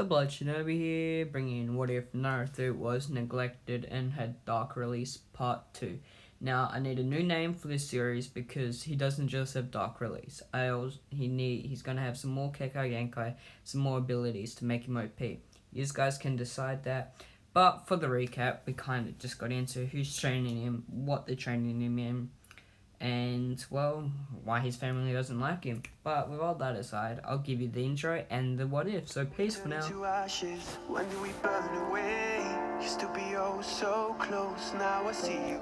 The Blood Shinobi here, bringing What If Naruto Was Neglected and Had Dark Release Part 2. Now, I need a new name for this series because he doesn't just have Dark Release. He's going to have some more kekki genkai, some more abilities to make him OP. You guys can decide that. But for the recap, we kind of just got into who's training him, what they're training him in, and, well, why his family doesn't like him. But with all that aside, I'll give you the intro and the what if, so peace for now. When do we burn away? Used to be oh so close, now I see you.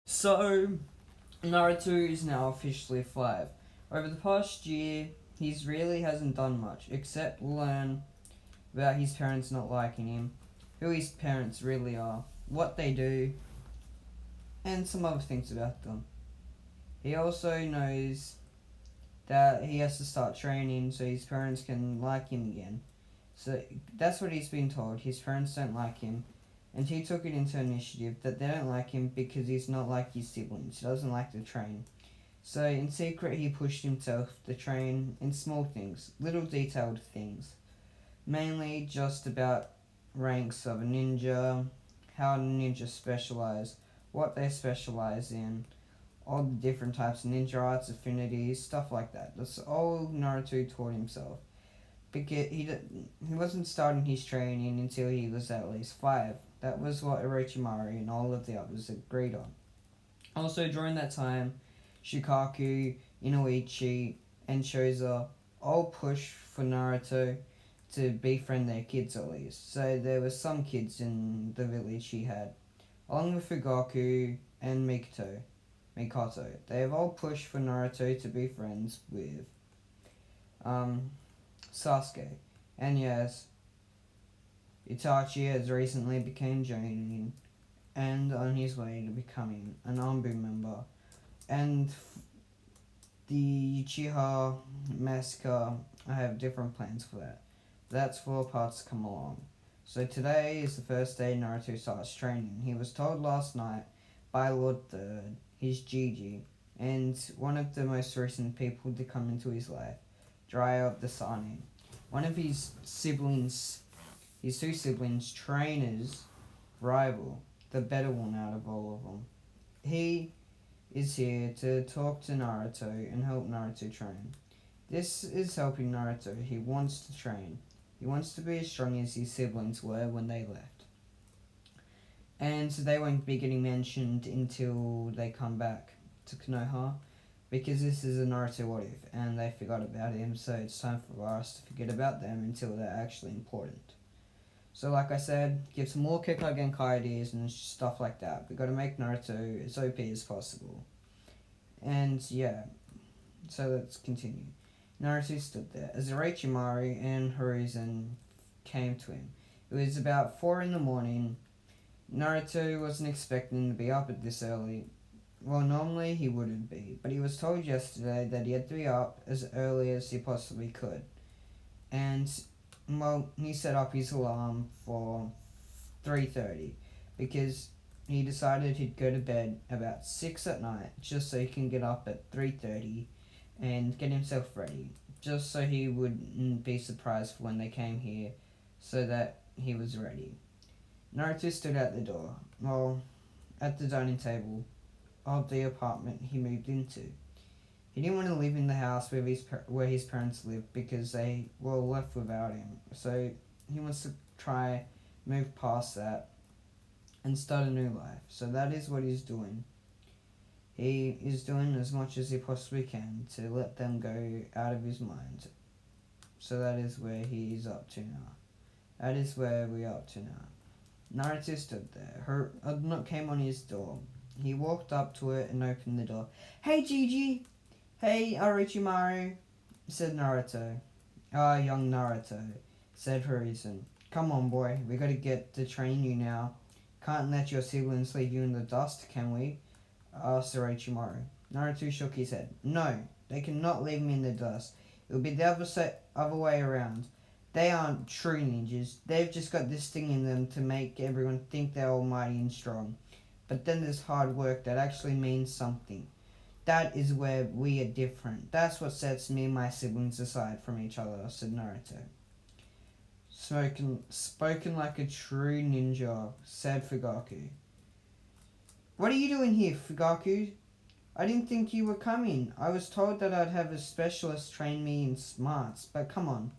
So, Naruto is now officially 5. Over the past year, he really hasn't done much, except learn about his parents not liking him, who his parents really are, what they do, and some other things about them. He also knows that he has to start training so his parents can like him again. So that's what he's been told. His parents don't like him. And he took it into initiative that they don't like him because he's not like his siblings. He doesn't like to train. So in secret he pushed himself to train in small things, little detailed things. Mainly just about ranks of a ninja, how ninjas specialize, what they specialize in, all the different types of ninja arts, affinities, stuff like that. That's all Naruto taught himself. Because he wasn't starting his training until he was at least 5. That was what Orochimaru and all of the others agreed on. Also, during that time, Fugaku, Inoichi, and Choza all pushed for Naruto to befriend their kids at least. So there were some kids in the village he had. Along with Fugaku and Mikoto. They have all pushed for Naruto to be friends with Sasuke. And yes, Itachi has recently become Jonin and on his way to becoming an Anbu member. And the Uchiha Massacre, I have different plans for that. That's 4 parts to come along. So today is the first day Naruto starts training. He was told last night by Lord Third, his Gigi, and one of the most recent people to come into his life, Jiraiya of the Sanin. One of his siblings, his 2 siblings, trainers, rival, the better one out of all of them. He is here to talk to Naruto and help Naruto train. This is helping Naruto. He wants to train. He wants to be as strong as his siblings were when they left. And so they won't be getting mentioned until they come back to Konoha, because this is a Naruto what if, and they forgot about him, so it's time for us to forget about them until they're actually important. So like I said, give some more kekki genkai ideas and stuff like that. We gotta make Naruto as OP as possible. And yeah, so let's continue. Naruto stood there as Orochimaru and Hiruzen came to him. It was about 4 in the morning. Naruto wasn't expecting to be up at this early. Well, normally he wouldn't be, but he was told yesterday that he had to be up as early as he possibly could. And, well, he set up his alarm for 3:30 because he decided he'd go to bed about 6 at night just so he can get up at 3:30 and get himself ready, just so he wouldn't be surprised when they came here, so that he was ready. Naruto stood at the door, well, at the dining table of the apartment he moved into. He didn't want to live in the house where his parents lived because they were left without him. So he wants to try move past that and start a new life. So that is what he's doing. He is doing as much as he possibly can to let them go out of his mind. So that is where he is up to now. That is where we are up to now. Naruto stood there. A knock came on his door. He walked up to it and opened the door. "Hey, Gigi!" "Hey, Orochimaru," said Naruto. "Ah, young Naruto," said Hiruzen. Come on, boy. We gotta get to train you now. Can't let your siblings leave you in the dust, can we? Asked Orochimaru. Naruto shook his head. No, they cannot leave me in the dust. It will be the other way around. They aren't true ninjas. They've just got this thing in them to make everyone think they're almighty and strong. But then there's hard work that actually means something. That is where we are different. That's what sets me and my siblings aside from each other, said Naruto. Spoken like a true ninja, said Fugaku. What are you doing here, Fugaku? I didn't think you were coming. I was told that I'd have a specialist train me in smarts, but come on.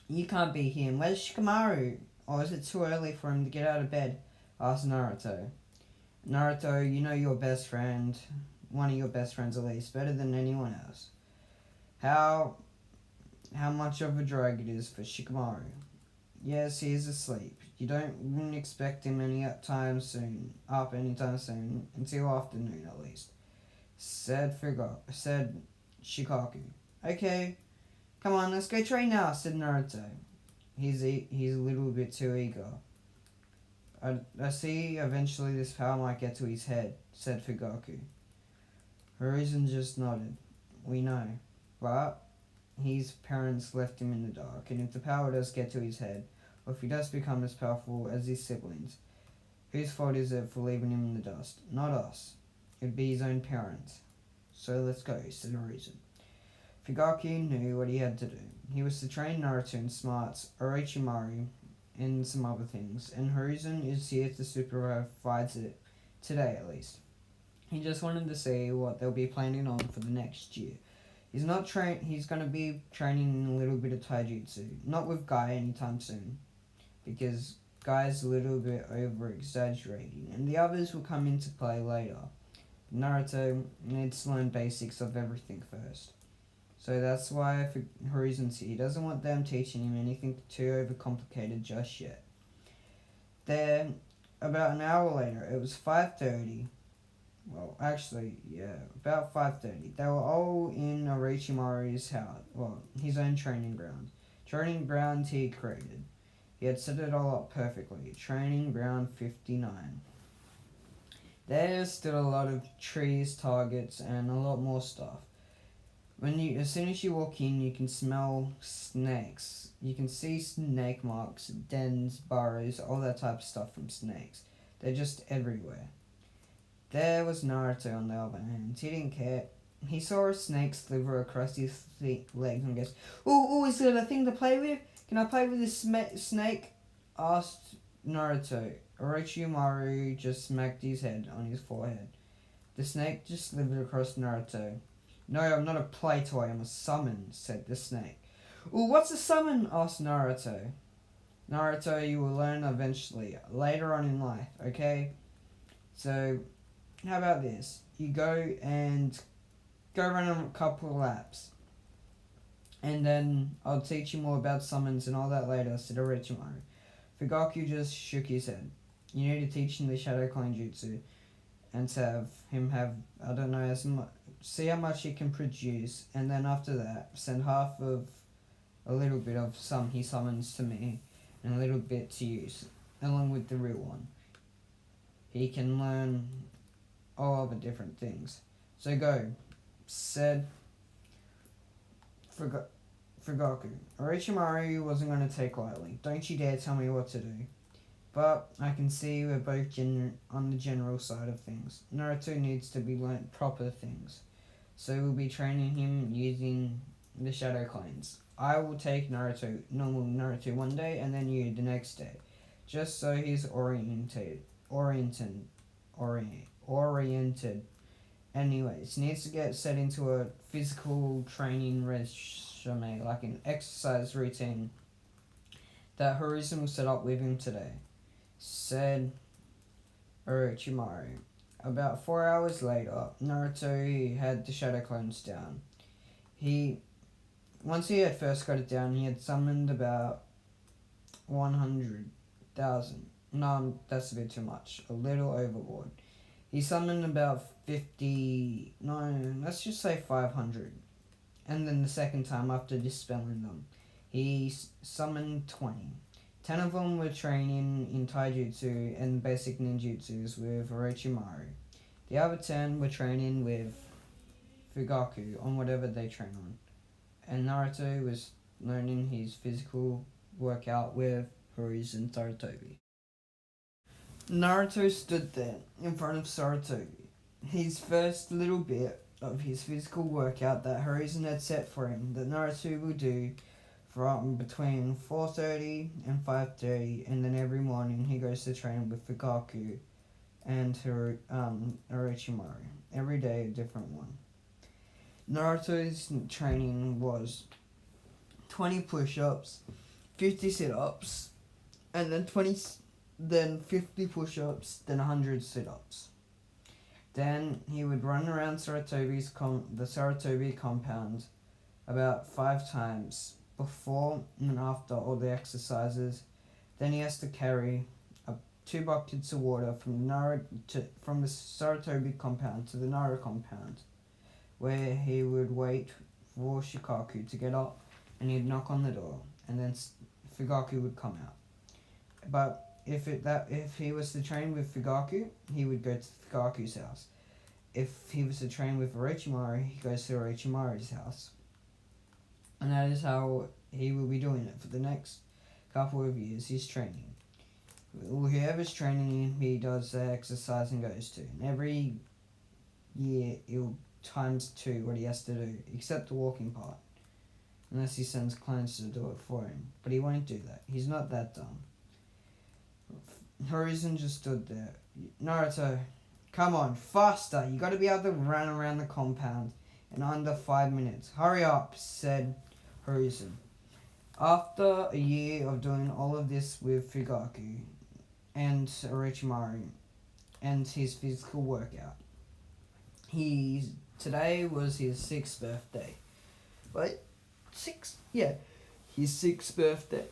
You can't be here. Where's Shikamaru? Or is it too early for him to get out of bed? Asked Naruto. Naruto, you know your best friend, one of your best friends at least, better than anyone else. How much of a drag it is for Shikamaru. Yes, he is asleep. Wouldn't expect him anytime soon, until afternoon at least. Said Shikaku. Okay, come on, let's go train now, said Naruto. He's a little bit too eager. I see eventually this power might get to his head, said Fugaku. Horizon just nodded. We know, but his parents left him in the dark, and if the power does get to his head, or if he does become as powerful as his siblings, whose fault is it for leaving him in the dust? Not us. It'd be his own parents. So let's go, said Horizon. Fugaku knew what he had to do. He was to train Naruto in smarts, Orochimaru, and some other things, and Horizon is here to supervise it, today at least. He just wanted to see what they'll be planning on for the next year. He's going to be training a little bit of taijutsu, not with Guy anytime soon, because Guy's a little bit over-exaggerating, and the others will come into play later. Naruto needs to learn basics of everything first. So that's why Horizon's here. He doesn't want them teaching him anything too overcomplicated just yet. Then, about an hour later, it was 5:30. Well, actually, yeah, about 5:30. They were all in Orochimaru's house, his own training ground. Training ground he had created. He had set it all up perfectly. Training ground 59. There's still a lot of trees, targets, and a lot more stuff. As soon as you walk in, you can smell snakes. You can see snake marks, dens, burrows, all that type of stuff from snakes. They're just everywhere. There was Naruto on the other hand. He didn't care. He saw a snake slither across his legs and goes, "Ooh, is it a thing to play with? Can I play with this snake?" asked Naruto. Orochimaru just smacked his head on his forehead. The snake just slithered across Naruto. "No, I'm not a play toy, I'm a summon," said the snake. "Ooh, what's a summon?" asked Naruto. "Naruto, you will learn eventually, later on in life, okay? So, how about this? You go run a couple of laps. And then I'll teach you more about summons and all that later," said Orochimaru. Fugaku just shook his head. "You need to teach him the Shadow Clone Jutsu and to see how much he can produce, and then after that, send half of a little bit of some he summons to me, and a little bit to you, along with the real one. He can learn all other different things. So go," said Fugaku. Orochimaru wasn't going to take lightly. "Don't you dare tell me what to do. But I can see we're both on the general side of things. Naruto needs to be learnt proper things. So we'll be training him using the Shadow Clones. I will take normal Naruto one day, and then you the next day. Just so he's oriented. Anyways, needs to get set into a physical training regime, like an exercise routine that Horizon will set up with him today," said Orochimaru. About 4 hours later, Naruto had the Shadow Clones down. Once he had first got it down, he had summoned about 100,000. No, that's a bit too much. A little overboard. He summoned about let's just say 500. And then the second time, after dispelling them, he summoned 20. 10 of them were training in taijutsu and basic ninjutsus with Orochimaru. The other 10 were training with Fugaku on whatever they train on. And Naruto was learning his physical workout with Hiruzen Sarutobi. Naruto stood there in front of Sarutobi. His first little bit of his physical workout that Hiruzen had set for him that Naruto will do from between 4:30 and 5:30, and then every morning he goes to train with Fugaku and Orochimaru. Every day a different one. Naruto's training was 20 push-ups, 50 sit-ups, and then 50 push-ups, then 100 sit-ups. Then he would run around the Sarutobi compound about 5 times before and after all the exercises. Then he has to carry 2 buckets of water from the Sarutobi compound to the Naruto compound, where he would wait for Shikaku to get up, and he'd knock on the door, and then Fugaku would come out. But if he was to train with Fugaku, he would go to Fugaku's house. If he was to train with Orochimaru, he goes to Orochimaru's house. And that is how he will be doing it for the next couple of years. He's training. Whoever's training him, he does the exercise and goes to. And every year, he'll times 2 what he has to do, except the walking part. Unless he sends clones to do it for him. But he won't do that. He's not that dumb. Hiruzen just stood there. Naruto, come on, faster. You gotta be able to run around the compound in under 5 minutes. Hurry up, said Hiruzen. After a year of doing all of this with Fugaku and Orochimaru and his physical workout, today was his 6th birthday. Wait, 6? Yeah, his 6th birthday.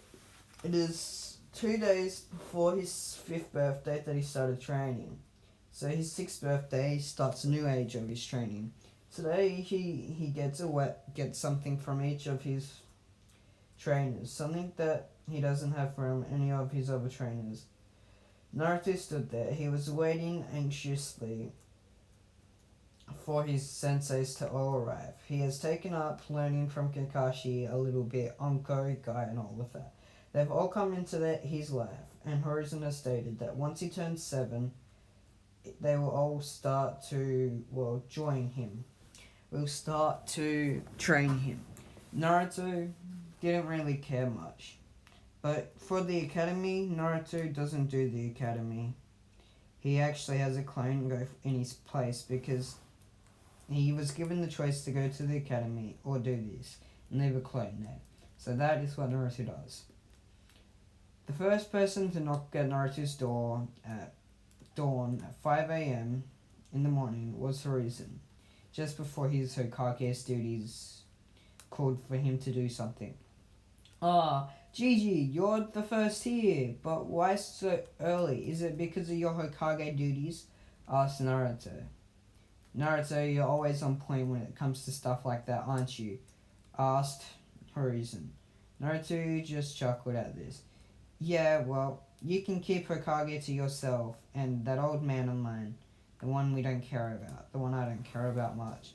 It is 2 days before his 5th birthday that he started training. So his 6th birthday starts a new age of his training. Today he gets something from each of his trainers, something that he doesn't have from any of his other trainers. Naruto stood there. He was waiting anxiously for his senseis to all arrive. He has taken up learning from Kakashi a little bit, Anko, Guy, and all of that. They've all come into his life, and Hiruzen has stated that once he turns 7, they will all start to, join him. We'll start to train him. Naruto didn't really care much. But for the academy, Naruto doesn't do the academy. He actually has a clone go in his place because he was given the choice to go to the academy or do this, and leave a clone there. So that is what Naruto does. The first person to knock at Naruto's door at dawn at 5 a.m. in the morning was Hiruzen, just before his Hokage's duties called for him to do something. Gigi, you're the first here, but why so early? Is it because of your Hokage duties? Asked Naruto. Naruto, you're always on point when it comes to stuff like that, aren't you? Asked Hiruzen. Naruto just chuckled at this. Yeah, well, you can keep Hokage to yourself, and that old man of mine, the one we don't care about, the one I don't care about much,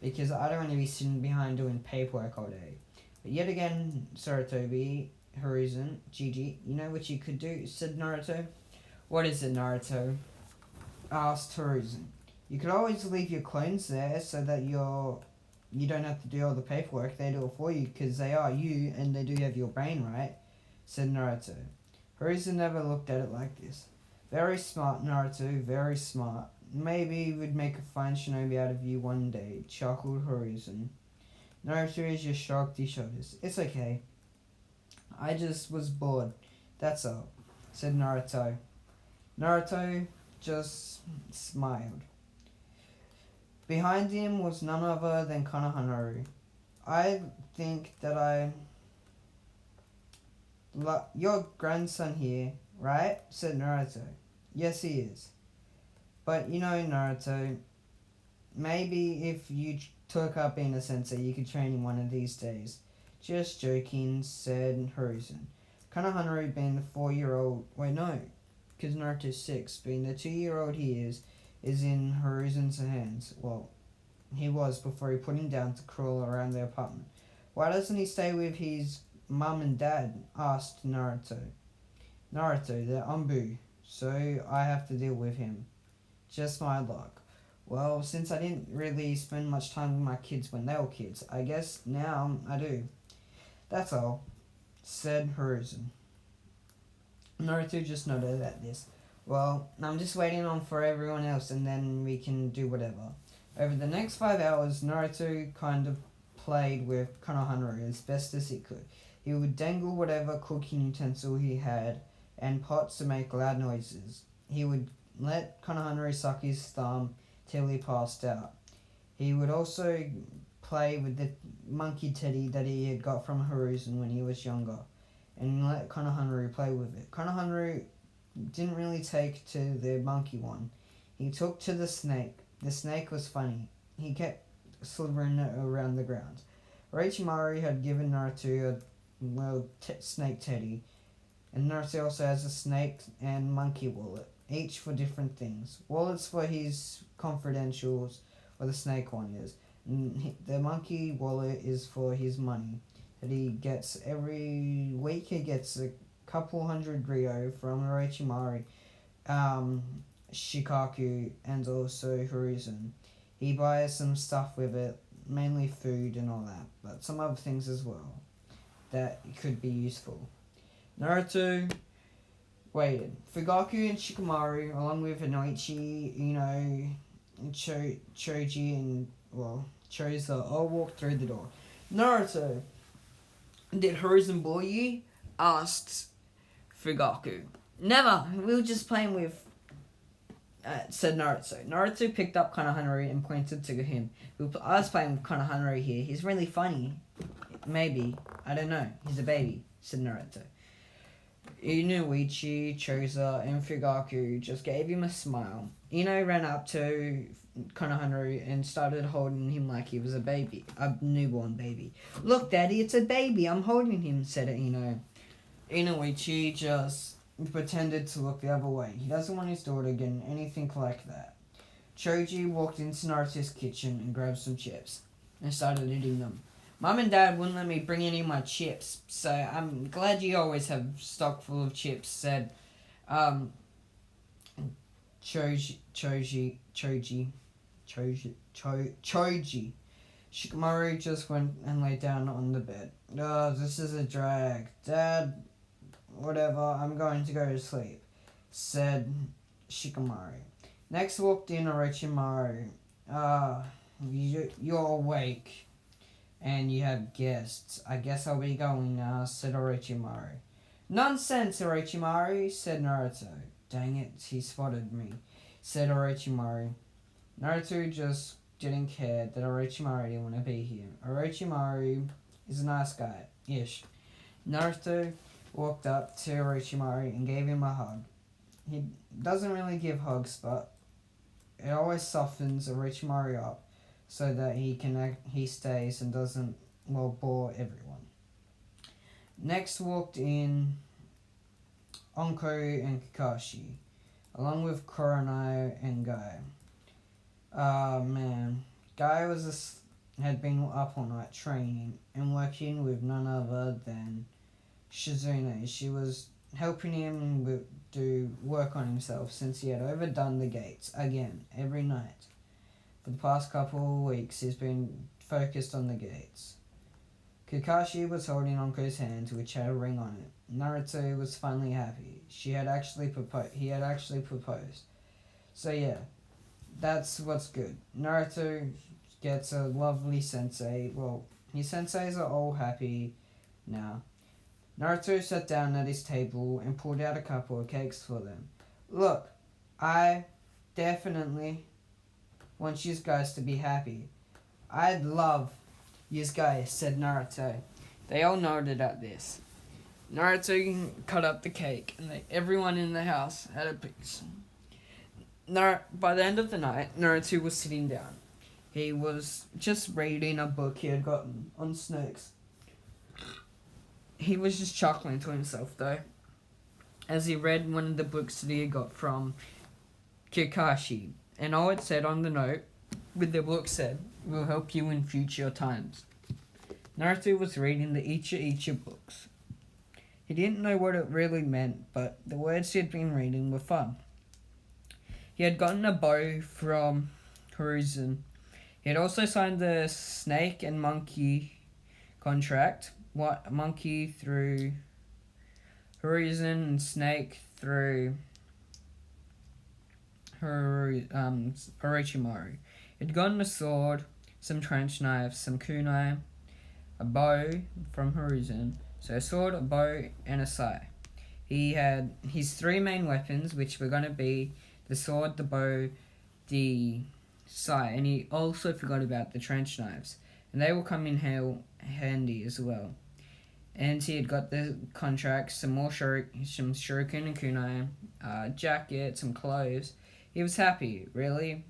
because I don't want to be sitting behind doing paperwork all day. But yet again, Sarutobi, Hiruzen, Gigi, you know what you could do, said Naruto. What is it, Naruto? Asked Hiruzen. You could always leave your clones there so that you don't have to do all the paperwork. They do it for you because they are you and they do have your brain, right? Said Naruto. Hiruzen never looked at it like this. Very smart, Naruto, very smart. Maybe we'd make a fine shinobi out of you one day, chuckled Hiruzen. Naruto just shrugged his shoulders. It's okay. I just was bored. That's all, said Naruto. Naruto just smiled. Behind him was none other than Konohamaru. I think that your grandson here, right? Said Naruto. Yes, he is. But you know, Naruto, maybe if you took up being a sensei, you could train him one of these days. Just joking, said Hiruzen. Konohanaru being the 4-year-old, wait no, because Naruto's 6, being the 2-year-old he is in Hiruzen's hands. Well, he was before he put him down to crawl around the apartment. Why doesn't he stay with his mum and dad? Asked Naruto. Naruto, they're Umbu, so I have to deal with him. Just my luck. Well, since I didn't really spend much time with my kids when they were kids, I guess now I do. That's all, said Hiruzen. Naruto just nodded at this. Well, I'm just waiting on for everyone else and then we can do whatever. Over the next 5 hours, Naruto kind of played with Konohanaru as best as he could. He would dangle whatever cooking utensil he had and pots to make loud noises. He would let Konohanaru suck his thumb till he passed out. He would also play with the monkey teddy that he had got from Hiruzen when he was younger and let Konohanaru play with it. Konohanaru didn't really take to the monkey one. He took to the snake. The snake was funny. He kept slithering around the ground. Orochimaru had given Naruto a snake teddy, and Naruto also has a snake and monkey wallet, each for different things. Wallets for his confidentials, or the snake one is. And the monkey wallet is for his money that he gets every week. He gets a couple hundred ryo from Orochimaru, Shikaku, and also Hiruzen. He buys some stuff with it, mainly food and all that, but some other things as well that could be useful. Naruto waited. Fugaku and Shikamaru, along with Inoichi, Ino, Choji, and, Choza, all walked through the door. Naruto, did Hiruzen bully you? Asked Fugaku. Never. We were just playing with... said Naruto. Naruto picked up Konohanaru and pointed to him. I was playing with Konohanaru here. He's really funny. Maybe. I don't know. He's a baby, said Naruto. Inuichi, Choza, and Fugaku just gave him a smile. Ino ran up to Konohanaru and started holding him like he was a baby. A newborn baby. Look, Daddy, it's a baby. I'm holding him, said Ino. Inuichi just pretended to look the other way. He doesn't want his daughter getting anything like that. Choji walked into Naruto's kitchen and grabbed some chips and started eating them. Mum and Dad wouldn't let me bring any of my chips, so I'm glad you always have stock full of chips, said Choji. Shikamaru just went and lay down on the bed. Oh, this is a drag. Dad, whatever, I'm going to go to sleep, said Shikamaru. Next walked in Orochimaru. You're awake and you have guests. I guess I'll be going now, said Orochimaru. Nonsense, Orochimaru, said Naruto. Dang it, he spotted me, said Orochimaru. Naruto just didn't care that Orochimaru didn't want to be here. Orochimaru is a nice guy, ish. Naruto walked up to Orochimaru and gave him a hug. He doesn't really give hugs, but it always softens Orochimaru up so that he stays and doesn't, bore everyone. Next walked in Onko and Kakashi, along with Kuronai and Guy. Man. Guy had been up all night training and working with none other than Shizune. She was helping him do work on himself since he had overdone the gates again every night. For the past couple of weeks, he's been focused on the gates. Kakashi was holding Onko's hand, which had a ring on it. Naruto was finally happy. He had actually proposed. So yeah, that's what's good. Naruto gets a lovely sensei. Well, his senseis are all happy now. Naruto sat down at his table and pulled out a couple of cakes for them. Look, I definitely want you guys to be happy. I'd love you guys, said Naruto. They all nodded at this. Naruto cut up the cake and everyone in the house had a piece. By the end of the night, Naruto was sitting down. He was just reading a book he had gotten on snakes. he was just chuckling to himself though, as he read one of the books that he had got from Kakashi, and all it said on the note with the book said, "Will help you in future times." Naruto was reading the Icha Icha books. He didn't know what it really meant, but the words he had been reading were fun. He had gotten a bow from Hiruzen. He had also signed the snake and monkey contract. What monkey through Hiruzen and snake through Orochimaru. He had gotten a sword, some trench knives, some kunai, a bow from Hiruzen. So a sword, a bow, and a sai. He had his three main weapons, which were going to be the sword, the bow, the sai, and he also forgot about the trench knives, and they will come in handy as well. And he had got the contracts, some shuriken and kunai, jacket, some clothes. He was happy, really.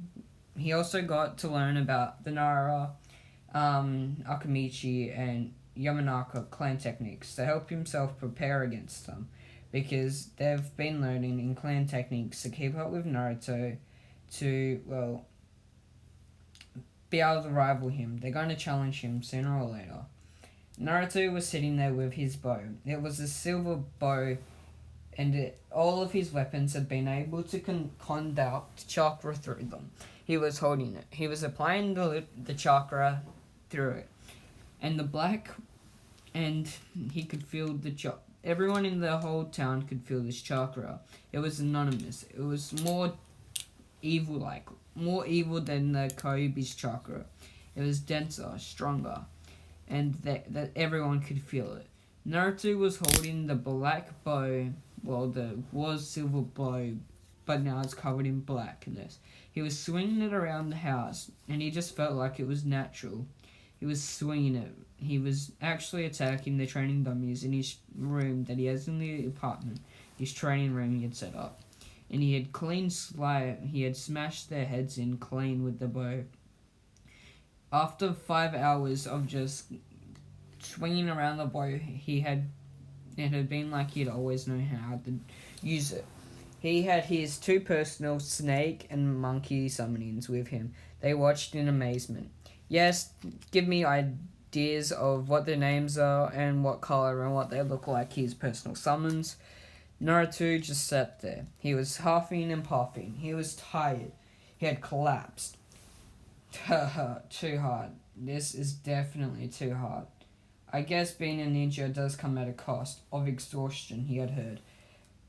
He also got to learn about the Nara, Akamichi, and Yamanaka clan techniques to help himself prepare against them, because they've been learning in clan techniques to keep up with Naruto to, well, be able to rival him. They're going to challenge him sooner or later. Naruto was sitting there with his bow. It was a silver bow, and all of his weapons had been able to conduct chakra through them. He was holding it. He was applying the chakra through it. And he could feel the chakra. Everyone in the whole town could feel this chakra. It was anonymous. It was more evil than the Kyuubi's chakra. It was denser, stronger, and that everyone could feel it. Naruto was holding the black bow, was silver bow, but now it's covered in blackness. He was swinging it around the house, and he just felt like it was natural. He was swinging it. He was actually attacking the training dummies in his room that he has in the apartment, his training room he had set up. And he had smashed their heads in clean with the bow. After 5 hours of just swinging around the bow, it had been like he'd always known how to use it. He had his two personal snake and monkey summonings with him. They watched in amazement. Yes, give me ideas of what their names are and what color and what they look like, his personal summons. Naruto just sat there. He was huffing and puffing. He was tired. He had collapsed. Too hard. This is definitely too hard. I guess being a ninja does come at a cost of exhaustion, he had heard.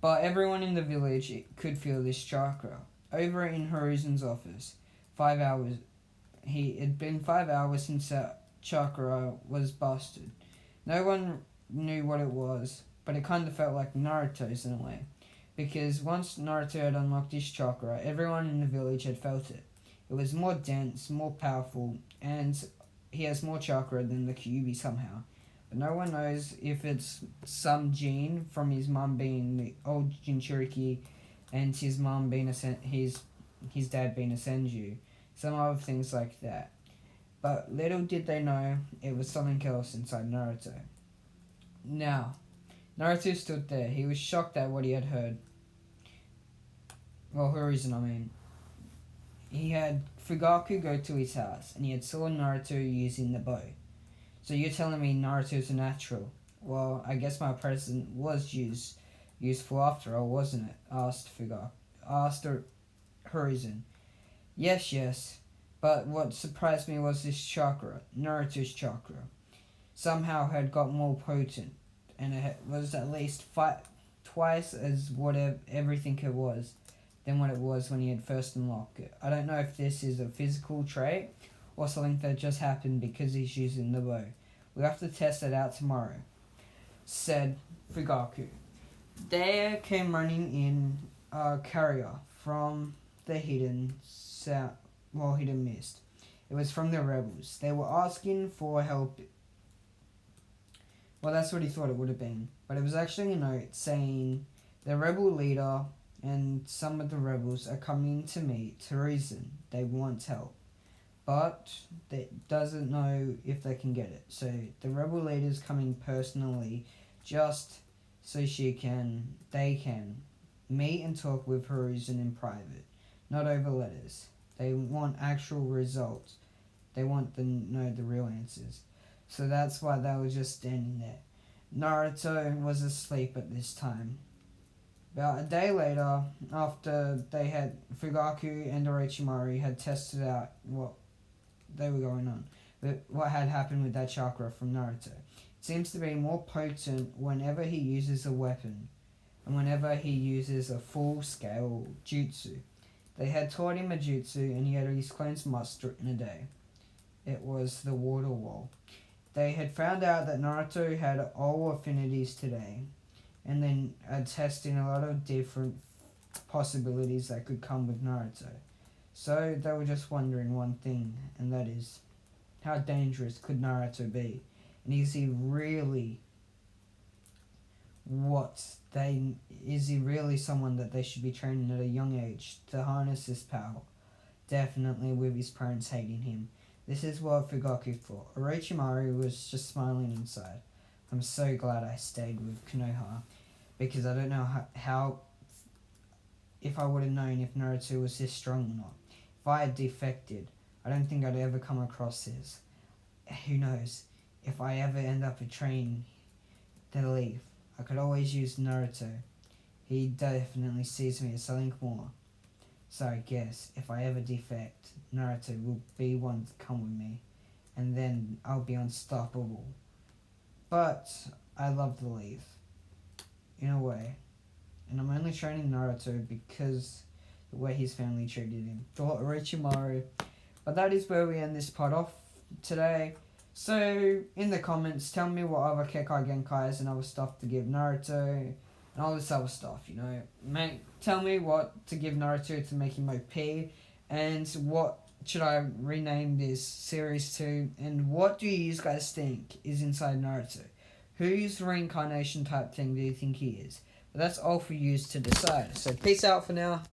But everyone in the village could feel this chakra. Over in Hiruzen's office, 5 hours. It had been 5 hours since that chakra was busted. No one knew what it was, but it kind of felt like Naruto's in a way. Because once Naruto had unlocked his chakra, everyone in the village had felt it. It was more dense, more powerful, and he has more chakra than the Kyuubi somehow. But no one knows if it's some gene from his mum being the old Jinchuriki and his mum being his dad being a Senju. Some other things like that. But little did they know it was something else inside Naruto. Now, Naruto stood there. He was shocked at what he had heard. Well, Hiruzen, I mean. He had Fugaku go to his house, and he had saw Naruto using the bow. So you're telling me Naruto's a natural? Well, I guess my present was useful after all, wasn't it? Asked Hiruzen. Yes. But what surprised me was this chakra, Naruto's chakra. Somehow had got more potent, and it was at least twice as everything it was than what it was when he had first unlocked it. I don't know if this is a physical trait or something that just happened because he's using the bow. We'll have to test it out tomorrow, said Fugaku. There came running in a carrier from the hidden mist. It was from the rebels. They were asking for help. Well, that's what he thought it would have been. But it was actually a note saying the rebel leader and some of the rebels are coming to meet Hiruzen. They want help. But they doesn't know if they can get it. So the rebel leader's coming personally just so they can meet and talk with Hiruzen in private, not over letters. They want actual results. They want to know the real answers. So that's why they were just standing there. Naruto was asleep at this time. About a day later, after they had Fugaku and Orochimaru had tested out what they were going on, what had happened with that chakra from Naruto. It seems to be more potent whenever he uses a weapon and whenever he uses a full-scale jutsu. They had taught him a jutsu and he had his cleanse master in a day. It was the water wall. They had found out that Naruto had all affinities today, and then testing a lot of different possibilities that could come with Naruto. So they were just wondering one thing, and that is, how dangerous could Naruto be? And is he really someone that they should be training at a young age to harness his power? Definitely with his parents hating him. This is what Fugaku thought. Orochimaru was just smiling inside. I'm so glad I stayed with Konoha, because I don't know how if I would have known if Naruto was this strong or not. If I had defected, I don't think I'd ever come across this. Who knows? If I ever end up betraying the leaf, I could always use Naruto. He definitely sees me as something more. So I guess if I ever defect, Naruto will be one to come with me, and then I'll be unstoppable. But I love the leaf, in a way, and I'm only training Naruto because the way his family treated him. For Orochimaru. But that is where we end this part off today. So in the comments, tell me what other kekki genkais and other stuff to give Naruto, and all this other stuff, you know. Tell me what to give Naruto to make him OP, and what should I rename this series to, and what do you guys think is inside Naruto? Whose reincarnation type thing do you think he is? But that's all for you to decide. So peace out for now.